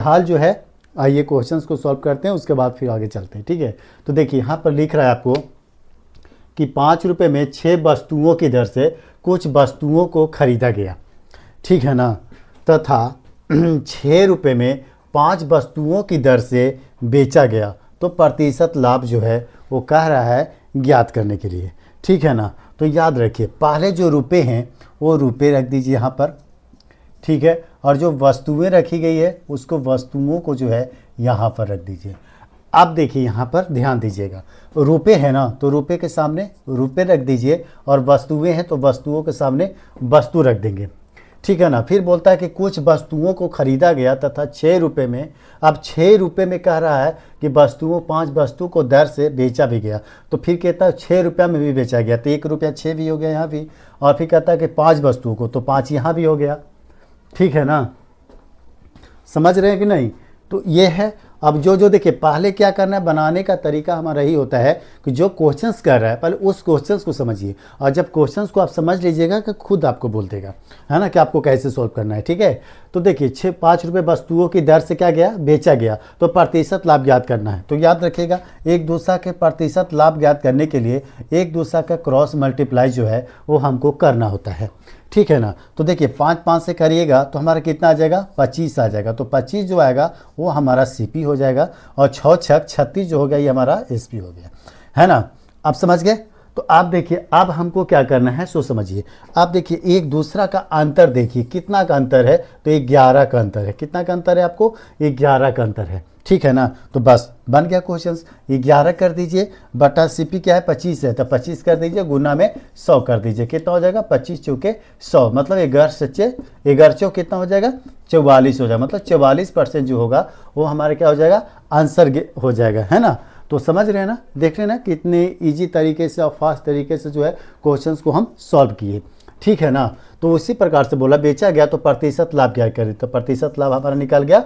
हाल जो है, आइए क्वेश्चंस को सॉल्व करते हैं, उसके बाद फिर आगे चलते हैं। ठीक है, तो देखिए यहाँ पर लिख रहा है आपको कि 5 रुपये में 6 वस्तुओं की दर से कुछ वस्तुओं को खरीदा गया, ठीक है ना, तथा 6 रुपये में 5 वस्तुओं की दर से बेचा गया, तो प्रतिशत लाभ जो है वो कह रहा है ज्ञात करने के लिए। ठीक है ना, तो याद रखिए पहले जो रुपए हैं वो रुपए रख दीजिए यहाँ पर, ठीक है, और जो वस्तुएं रखी गई है उसको वस्तुओं को जो है यहाँ पर रख दीजिए। अब देखिए यहाँ पर ध्यान दीजिएगा, रुपए है ना, तो रुपए के सामने रुपए रख दीजिए, और वस्तुएं हैं तो वस्तुओं के सामने वस्तु रख देंगे। ठीक है ना, फिर बोलता है कि कुछ वस्तुओं को खरीदा गया तथा 6 रुपये में, अब 6 रुपये में कह रहा है कि वस्तुओं 5 वस्तु को दर से बेचा भी गया, तो फिर कहता है 6 रुपये में भी बेचा गया, तो 1 रुपया 6 भी हो गया यहाँ भी, और फिर कहता है कि 5 वस्तुओं को, तो 5 यहाँ भी हो गया। ठीक है ना, समझ रहे हैं कि नहीं? तो ये है। अब जो देखिए पहले क्या करना है, बनाने का तरीका हमारा यही होता है कि जो क्वेश्चंस कर रहा है पहले उस क्वेश्चंस को समझिए, और जब क्वेश्चंस को आप समझ लीजिएगा कि खुद आपको बोल देगा, है ना, कि आपको कैसे सोल्व करना है। ठीक है, तो देखिए 5 रुपये वस्तुओं की दर से क्या गया, बेचा गया, तो प्रतिशत लाभ ज्ञात करना है। तो याद रखिएगा एक दूसरा के प्रतिशत लाभ ज्ञात करने के लिए एक दूसरा का क्रॉस मल्टीप्लाई जो है वो हमको करना होता है। ठीक है ना, तो देखिए 5 से करिएगा तो हमारा कितना आ जाएगा, 25 आ जाएगा, तो 25 जो आएगा वो हमारा सीपी हो जाएगा, और 6 छक 36 जो हो गया ये हमारा एसपी हो गया, है ना। आप समझ गए? तो आप देखिए अब हमको क्या करना है सो समझिए। आप देखिए एक दूसरा का अंतर देखिए, कितना का अंतर है, तो 11 का अंतर है। कितना का अंतर है आपको, 11 का अंतर है। ठीक है ना, तो बस बन गया क्वेश्चन। 11 कर दीजिए, बटा सीपी क्या है 25 है, तो 25 कर दीजिए, गुना में 100 कर दीजिए, कितना हो जाएगा 25 चौके 100, मतलब 11 चौक कितना हो जाएगा 44 हो जाएगा, मतलब 44% जो होगा वो हमारे क्या हो जाएगा, आंसर हो जाएगा, है ना। तो समझ रहे हैं ना, देख रहे हैं ना कितने ईजी तरीके से और फास्ट तरीके से जो है क्वेश्चंस को हम सॉल्व किए। ठीक है ना, तो उसी प्रकार से बोला बेचा गया तो प्रतिशत लाभ क्या करें, तो प्रतिशत लाभ हमारा निकल गया,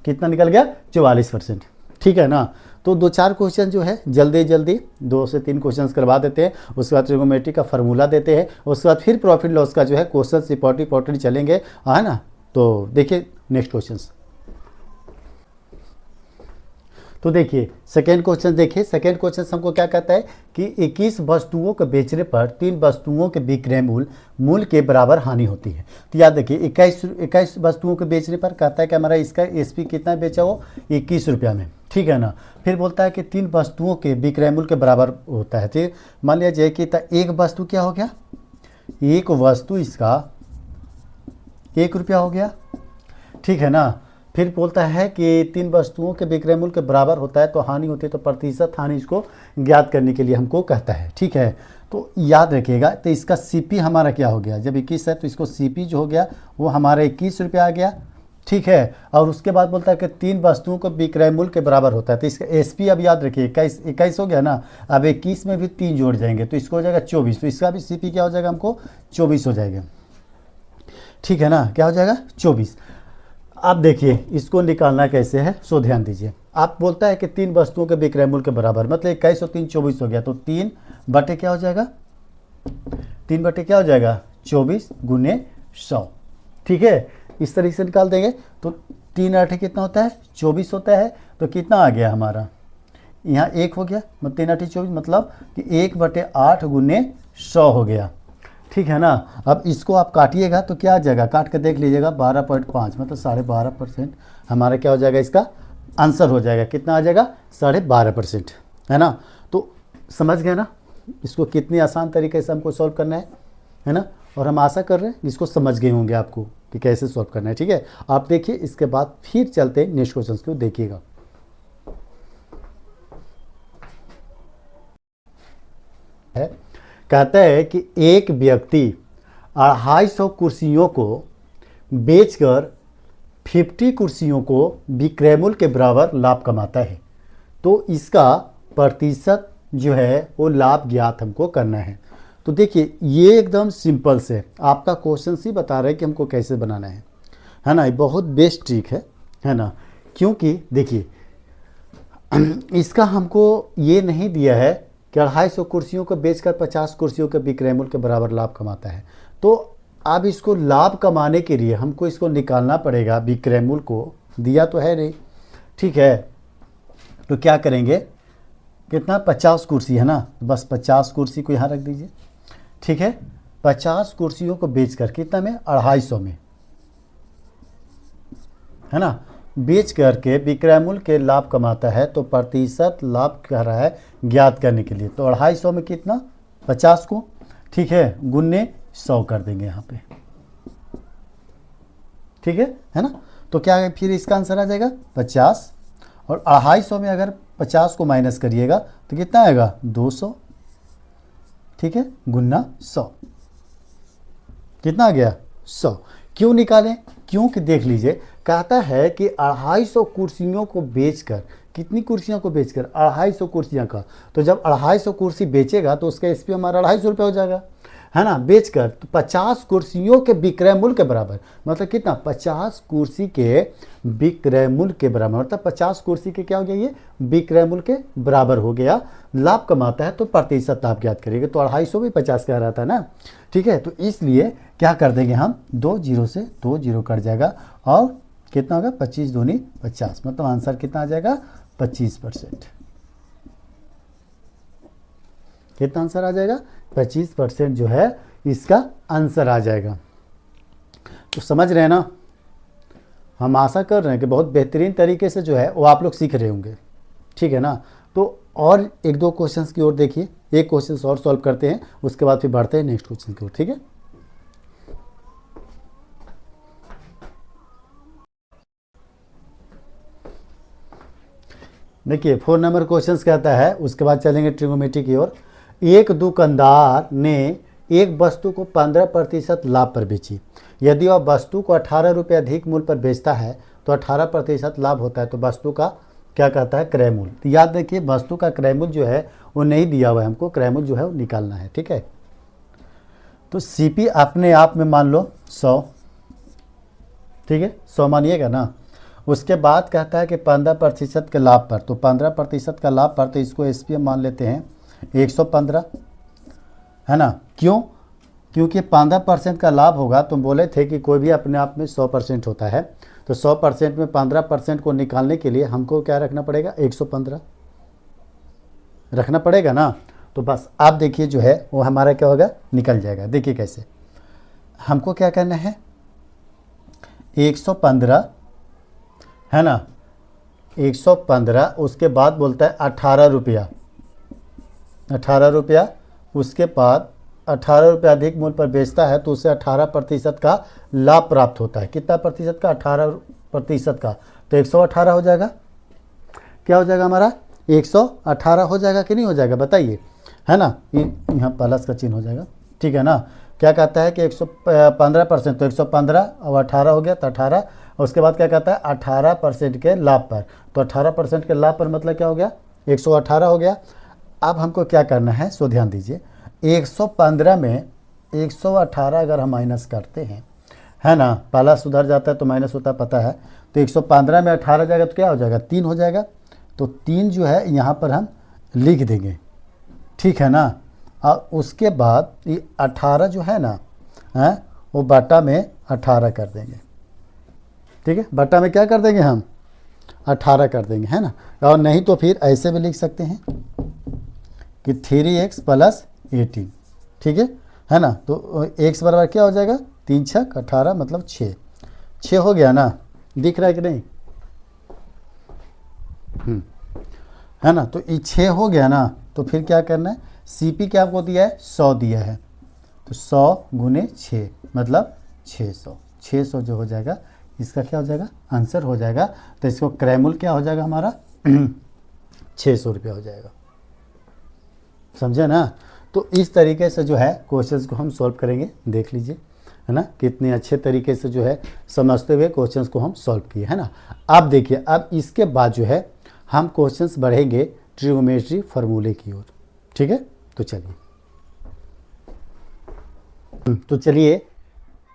कितना निकल गया 44%। ठीक है ना, तो 2-4 क्वेश्चन जो है जल्दी 2 से 3 क्वेश्चन करवा देते हैं, उसके बाद ट्रिगोनोमेट्री का फार्मूला देते हैं, उसके बाद फिर प्रॉफिट लॉस का जो है क्वेश्चन इंपॉर्टेंट चलेंगे, है ना। तो देखिए नेक्स्ट क्वेश्चन, तो देखिए सेकेंड क्वेश्चन देखिए, सेकेंड क्वेश्चन हमको क्या कहता है कि 21 वस्तुओं को बेचने पर 3 वस्तुओं के विक्रय मूल्य के बराबर हानि होती है। तो याद देखिए 21 वस्तुओं को बेचने पर कहता है कि हमारा इसका एसपी कितना बेचा हो 21 रुपया में। ठीक है ना, फिर बोलता है कि 3 वस्तुओं के विक्रय मूल्य के बराबर होता है। तो मान लीजिए कि एक वस्तु क्या हो गया, एक वस्तु इसका 1 रुपया हो गया। ठीक है ना, फिर बोलता है कि 3 वस्तुओं के विक्रय मूल्य के बराबर होता है तो हानि होती है, तो प्रतिशत हानि इसको ज्ञात करने के लिए हमको कहता है। ठीक है, तो याद रखिएगा, तो इसका सीपी हमारा क्या हो गया, जब 21 है तो इसको सीपी जो हो गया वो हमारा 21 रुपया आ गया। ठीक है, और उसके बाद बोलता है कि 3 वस्तुओं को विक्रय मूल्य के बराबर होता है, तो इसका एसपी अब याद रखिए 21 हो गया ना, अब 21 में भी 3 जोड़ जाएंगे तो इसको हो जाएगा 24, तो इसका भी सीपी क्या हो जाएगा हमको 24 हो जाएगा। ठीक है ना, क्या हो जाएगा 24। अब देखिए इसको निकालना कैसे है सो ध्यान दीजिए। आप बोलता है कि 3 वस्तुओं के विक्रय मूल्य के बराबर, मतलब 21 और 3 24 हो गया, तो 3 बटे क्या हो जाएगा, 3 बटे क्या हो जाएगा 24 गुने 100। ठीक है, इस तरीके से निकाल देंगे, तो 3 8 कितना होता है 24 होता है, तो कितना आ गया हमारा यहाँ 1 हो गया, मतलब 3 8 24, मतलब कि 1 बटे 8 गुने 100 हो गया। ठीक है ना, अब इसको आप काटिएगा तो क्या आ जाएगा, काट के देख लीजिएगा 12.5, मतलब 12.5% हमारा क्या हो जाएगा, इसका आंसर हो जाएगा, कितना आ जाएगा 12.5%, है ना। तो समझ गए ना इसको कितनी आसान तरीके से हमको सॉल्व करना है ना, और हम आशा कर रहे हैं इसको समझ गए होंगे आपको कि कैसे सॉल्व करना है। ठीक है, आप देखिए इसके बाद फिर चलते हैं नेक्स्ट क्वेश्चन को, देखिएगा। कहता है कि एक व्यक्ति 250 कुर्सियों को बेचकर 50 कुर्सियों को विक्रय मूल्य के बराबर लाभ कमाता है, तो इसका प्रतिशत जो है वो लाभ ज्ञात हमको करना है। तो देखिए ये एकदम सिंपल से आपका क्वेश्चन ही बता रहा है कि हमको कैसे बनाना है ना, ये बहुत बेस्ट ट्रिक है ना, क्योंकि देखिए इसका हमको ये नहीं दिया है कि 250 कुर्सियों को बेचकर 50 कुर्सियों के विक्रय मूल्य के बराबर लाभ कमाता है, तो अब इसको लाभ कमाने के लिए हमको इसको निकालना पड़ेगा, विक्रय मूल्य को दिया तो है नहीं, ठीक है। तो क्या करेंगे, कितना 50 कुर्सी है ना, बस 50 कुर्सी को यहाँ रख दीजिए, ठीक है। 50 कुर्सियों को बेचकर कितना में, 250 में, है ना। बेच करके विक्रय मूल्य के लाभ कमाता है, तो प्रतिशत लाभ कह रहा है ज्ञात करने के लिए। तो 250 में कितना, 50 को, ठीक है, गुन्ने 100 कर देंगे यहाँ पे, ठीक है ना। तो क्या है फिर इसका आंसर आ जाएगा 50, और 250 में अगर 50 को माइनस करिएगा तो कितना आएगा 200, ठीक है, गुन्ना 100, कितना आ गया 100। क्यों निकालें, क्योंकि देख लीजिए कहता है कि 250 कुर्सियों को बेचकर, कितनी कुर्सियों को बेचकर, 250 कुर्सियां का। तो जब 250 कुर्सी बेचेगा तो उसका एसपी हमारा 250 रुपये हो जाएगा, है ना। बेचकर तो 50 कुर्सियों के विक्रय मूल्य के बराबर, मतलब कितना, 50 कुर्सी के विक्रय मूल्य के बराबर, मतलब 50 कुर्सी के क्या हो गया, ये विक्रय मूल्य के बराबर हो गया। लाभ कमाता है तो प्रतिशत लाभ ज्ञात करेंगे। तो 250 भी 50 कह रहा था ना, ठीक है। तो इसलिए क्या कर देंगे हम, 2 जीरो से 2 जीरो कट जाएगा, और कितना होगा 25 दूनी 50, मतलब आंसर कितना आ जाएगा 25%। कितना आंसर आ जाएगा 25% जो है इसका आंसर आ जाएगा। तो समझ रहे हैं ना, हम आशा कर रहे हैं कि बहुत बेहतरीन तरीके से जो है वो आप लोग सीख रहे होंगे, ठीक है ना। तो और एक दो क्वेश्चंस की ओर देखिए, एक क्वेश्चन और सॉल्व करते हैं, उसके बाद फिर बढ़ते हैं नेक्स्ट क्वेश्चन की ओर, ठीक है। देखिए 4 नंबर क्वेश्चन कहता है, उसके बाद चलेंगे ट्रिगोनोमेट्री की ओर। एक दुकानदार ने एक वस्तु को 15% लाभ पर बेची। यदि वह वस्तु को 18 रुपये अधिक मूल्य पर बेचता है तो 18% लाभ होता है। तो वस्तु का क्या कहता है, क्रय मूल्य। तो याद रखिए वस्तु का क्रय मूल्य जो है वो नहीं दिया हुआ है, हमको क्रय मूल्य जो है वो निकालना है, ठीक है। तो सीपी अपने आप में मान लो 100, ठीक है, 100 मानिएगा ना। उसके बाद कहता है कि 15% के लाभ पर, तो 15% का लाभ पर, तो इसको एसपीएम मान लेते हैं 115, है ना। क्यों, क्योंकि 15% का लाभ होगा। तो बोले थे कि कोई भी अपने आप में 100% होता है, तो 100% में 15% को निकालने के लिए हमको क्या रखना पड़ेगा, 115 रखना पड़ेगा ना। तो बस आप देखिए जो है वो हमारा क्या होगा, निकल जाएगा। देखिए कैसे, हमको क्या करना है, 115, है ना, 115, उसके बाद बोलता है 18 रुपया, 18 रुपया, उसके बाद 18 रुपया अधिक मूल्य पर बेचता है तो उसे 18% का लाभ प्राप्त होता है। कितना प्रतिशत का, 18% का। तो 118 हो जाएगा, क्या हो जाएगा हमारा 118 हो जाएगा कि नहीं हो जाएगा, बताइए, है ना। यहाँ प्लस का चिन्ह हो जाएगा, ठीक है ना। क्या कहता है कि 115%, तो 115 और 18 हो गया, तो 18, उसके बाद क्या कहता है 18% के लाभ पर। तो 18% के लाभ पर मतलब क्या हो गया, 118 हो गया। अब हमको क्या करना है, सो ध्यान दीजिए, 115 में 118 अगर हम माइनस करते हैं, है ना, पहला सुधर जाता है तो माइनस होता पता है। तो 115 में 18 जाएगा तो क्या हो जाएगा, 3 हो जाएगा। तो 3 जो है यहाँ पर हम लिख देंगे, ठीक है ना। और उसके बाद ये 18 जो है ना, है वो बटा में 18 कर देंगे, ठीक है। बटा में क्या कर देंगे हम, 18 कर देंगे, है ना। और नहीं तो फिर ऐसे भी लिख सकते हैं कि 3x + 18, ठीक है ना। तो x बराबर क्या हो जाएगा, 3 छक 18 मतलब 6 हो गया ना, दिख रहा है कि नहीं, है ना। तो ये 6 हो गया ना। तो फिर क्या करना है, सीपी क्या आपको दिया है, 100 दिया है, तो 100 गुने 6 मतलब 600, 600 जो हो जाएगा इसका क्या हो जाएगा, आंसर हो जाएगा। तो इसको क्रय मूल्य क्या हो जाएगा हमारा 600 रुपया हो जाएगा, समझे ना। तो इस तरीके से जो है क्वेश्चंस को हम सॉल्व करेंगे, देख लीजिए, है ना, कितने अच्छे तरीके से जो है समझते हुए क्वेश्चंस को हम सॉल्व किए, है ना। अब देखिए, अब इसके बाद जो है हम क्वेश्चंस बढ़ेंगे ट्रिगोनोमेट्री फार्मूले की ओर, ठीक है। तो चलिए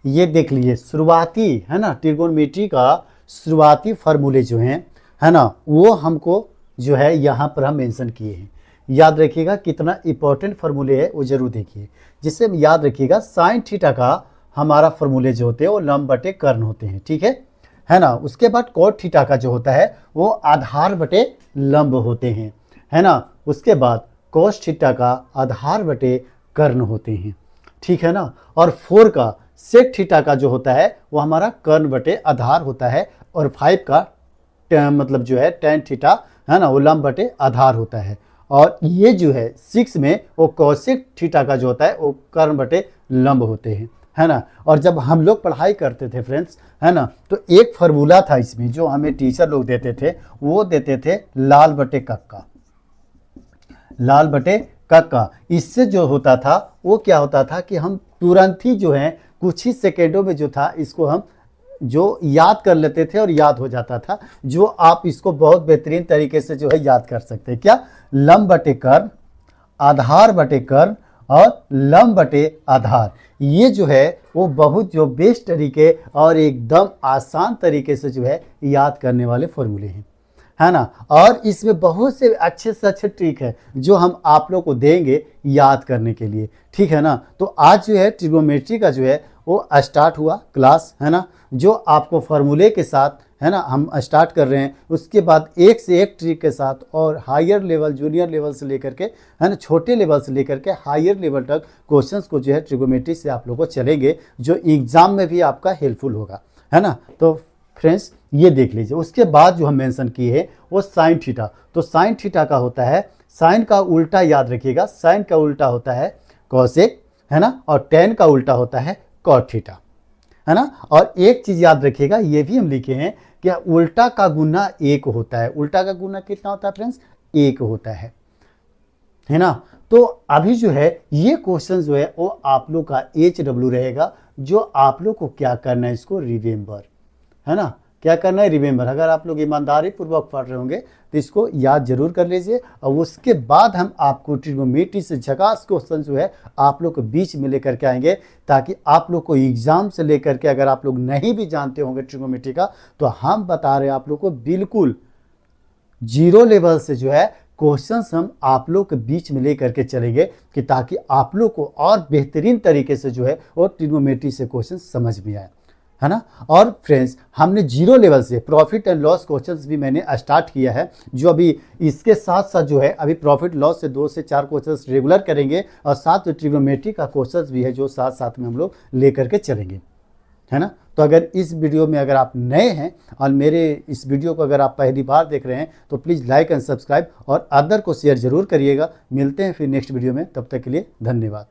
ये देख लीजिए, शुरुआती, है ना, ट्रिगोनोमेट्री का शुरुआती फार्मूले जो हैं, है ना, वो हमको जो है यहाँ पर हम मेंशन किए हैं। याद रखिएगा कितना इंपॉर्टेंट फार्मूले है वो जरूर देखिए, जिससे याद रखिएगा साइन थीटा का हमारा फार्मूले जो होते हैं वो लंब बटे कर्ण होते हैं, ठीक है। है ना। उसके बाद कॉट थीटा का जो होता है वो आधार बटे लंब होते हैं, है ना। उसके बाद कॉस थीटा का आधार बटे कर्ण होते हैं, ठीक है ना। और 4 का सेक थीटा का जो होता है वो हमारा कर्ण बटे आधार होता है, और 5 का मतलब जो है टेन थीटा, है ना, वो लंब बटे आधार होता है। और ये जो है 6 में वो कौशिक थीटा का जो होता है वो कर्ण बटे लंब होते हैं, है ना। और जब हम लोग पढ़ाई करते थे फ्रेंड्स, है ना, तो एक फार्मूला था इसमें जो हमें टीचर लोग देते थे, वो देते थे लाल बटे कक्का, लाल बटे कक्का। इससे जो होता था वो क्या होता था कि हम तुरंत ही जो है कुछ ही सेकेंडों में जो था इसको हम जो याद कर लेते थे और याद हो जाता था, जो आप इसको बहुत बेहतरीन तरीके से जो है याद कर सकते हैं। क्या? लंब बटे कर्ण, आधार बटे कर्ण और लंब बटे आधार। ये जो है वो बहुत जो बेस्ट तरीके और एकदम आसान तरीके से जो है याद करने वाले फॉर्मूले हैं, है ना। और इसमें बहुत से अच्छे से अच्छे ट्रिक है जो हम आप लोग को देंगे याद करने के लिए, ठीक है ना। तो आज जो है ट्रिग्नोमेट्री का जो है वो स्टार्ट हुआ क्लास, है ना, जो आपको फार्मूले के साथ, है ना, हम स्टार्ट कर रहे हैं। उसके बाद एक से एक ट्रिक के साथ और हायर लेवल, जूनियर लेवल से लेकर के, है ना, छोटे लेवल से लेकर के हायर लेवल तक क्वेश्चंस को जो है ट्रिग्नोमेट्री से आप लोग को चलेंगे, जो एग्जाम में भी आपका हेल्पफुल होगा, है ना। तो फ्रेंड्स ये देख लीजिए। उसके बाद जो हम मेंशन किए हैं वो साइन थीटा। तो साइन थीटा का होता है, साइन का उल्टा याद रखिएगा, साइन का उल्टा होता है कॉसेक, है ना, और टेन का उल्टा होता है कॉट थीटा, है ना। और एक चीज याद रखिएगा, ये भी हम लिखे हैं कि उल्टा का गुना 1 होता है। उल्टा का गुना कितना होता है फ्रेंड्स? 1 होता है ना। तो अभी जो है ये क्वेश्चन जो है वो आप लोग का HW रहेगा, जो आप लोग को क्या करना है, इसको रिमेंबर, है ना, क्या करना है, रिमेंबर। अगर आप लोग ईमानदारी पूर्वक पढ़ रहे होंगे तो इसको याद जरूर कर लीजिए। और उसके बाद हम आपको ट्रिग्नोमेट्री से झकास क्वेश्चन जो है आप लोग को बीच में लेकर के आएंगे, ताकि आप लोग को एग्जाम से लेकर के, अगर आप लोग नहीं भी जानते होंगे ट्रिग्नोमेट्री का, तो हम बता रहे हैं आप लोग को बिल्कुल जीरो लेवल से जो है क्वेश्चंस हम आप लोग के बीच में लेकर के चलेंगे, कि ताकि आप लोग को और बेहतरीन तरीके से जो है वो ट्रिग्नोमेट्री से क्वेश्चन समझ में आए, है ना। और फ्रेंड्स हमने जीरो लेवल से प्रॉफिट एंड लॉस क्वेश्चंस भी मैंने स्टार्ट किया है, जो अभी इसके साथ साथ जो है अभी प्रॉफिट लॉस से 2 से 4 क्वेश्चंस रेगुलर करेंगे, और साथ में ट्रिग्नोमेट्री का क्वेश्चंस भी है जो साथ साथ में हम लोग लेकर के चलेंगे, है ना। तो अगर इस वीडियो में अगर आप नए हैं और मेरे इस वीडियो को अगर आप पहली बार देख रहे हैं तो प्लीज़ लाइक एंड सब्सक्राइब और अदर को शेयर जरूर करिएगा। मिलते हैं फिर नेक्स्ट वीडियो में, तब तक के लिए धन्यवाद।